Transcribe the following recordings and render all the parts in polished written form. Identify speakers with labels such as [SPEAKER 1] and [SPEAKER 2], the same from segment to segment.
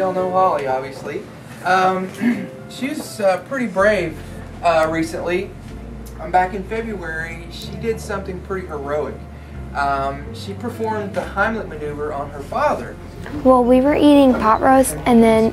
[SPEAKER 1] you all know Holly, obviously. She's pretty brave recently. Back in February, she did something pretty heroic. She performed the Heimlich maneuver on her father.
[SPEAKER 2] Well, we were eating pot roast, and then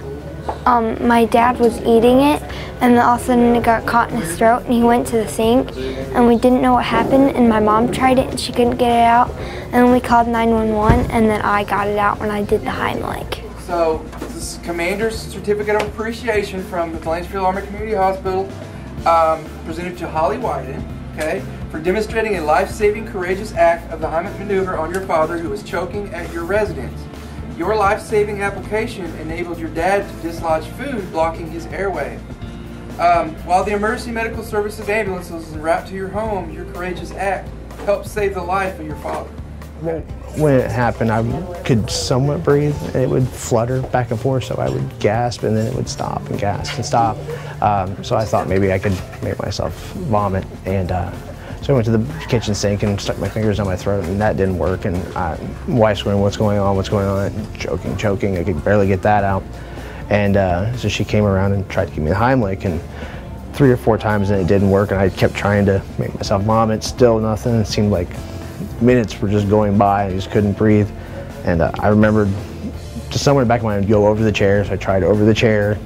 [SPEAKER 2] my dad was eating it, and then all of a sudden it got caught in his throat, and he went to the sink, and we didn't know what happened, and my mom tried it, and she couldn't get it out, and then we called 911, and then I got it out when I did the Heimlich.
[SPEAKER 1] So, this is Commander's Certificate of Appreciation from the Blanchfield Army Community Hospital, presented to Holly Widen, okay, for demonstrating a life-saving, courageous act of the Heimlich maneuver on your father who was choking at your residence. Your life-saving application enabled your dad to dislodge food blocking his airway. While the emergency medical services ambulance was en route to your home, your courageous act helped save the life of your father.
[SPEAKER 3] When it happened, I could somewhat breathe, and it would flutter back and forth, so I would gasp, and then it would stop and gasp and stop. So I thought maybe I could make myself vomit, and so I went to the kitchen sink and stuck my fingers down my throat, and that didn't work. And my wife's going, what's going on, choking, I could barely get that out. And so she came around and tried to give me the Heimlich, and 3 or 4 times, and it didn't work, and I kept trying to make myself vomit, still nothing. It seemed like minutes were just going by, and I just couldn't breathe. And I remembered just somewhere in the back of my mind, go over the chair, so I tried over the chair.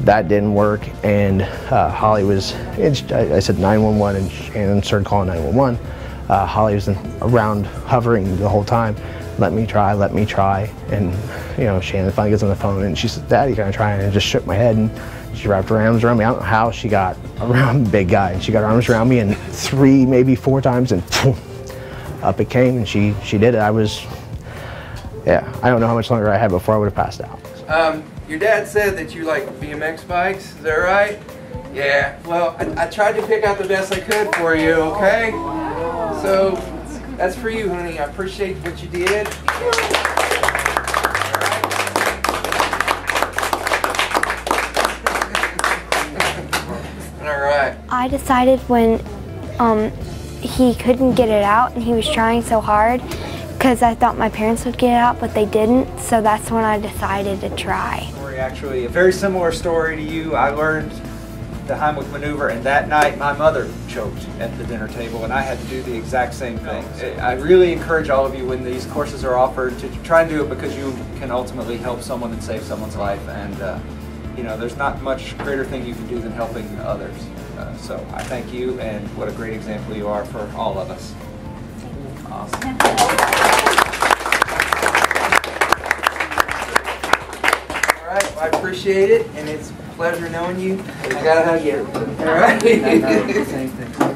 [SPEAKER 3] That didn't work, and Holly was, I said 911, and Shannon started calling 911. Holly was around hovering the whole time. Let me try, and you know, Shannon finally gets on the phone, and she said, Daddy, can I try? And I just shook my head, and she wrapped her arms around me. I don't know how she got around the big guy, and she got her arms around me, and 3, maybe 4 times, and up it came, and she did it. I was, yeah, I don't know how much longer I had before I would have passed out.
[SPEAKER 1] Your dad said that you like BMX bikes, is that right? Yeah, well, I tried to pick out the best I could for you, okay? So, that's for you, honey. I appreciate what you did. All right.
[SPEAKER 2] I decided when he couldn't get it out, and he was trying so hard, because I thought my parents would get it out, but they didn't, so that's when I decided to try.
[SPEAKER 4] Actually, a very similar story to you. I learned the Heimlich maneuver, and that night my mother choked at the dinner table, and I had to do the exact same thing. I really encourage all of you, when these courses are offered, to try and do it, because you can ultimately help someone and save someone's life, and you know, there's not much greater thing you can do than helping others. So I thank you, and what a great example you are for all of us. Awesome.
[SPEAKER 1] All right, well, I appreciate it, and it's a pleasure knowing you. I gotta hug you. All right?
[SPEAKER 4] Same thing.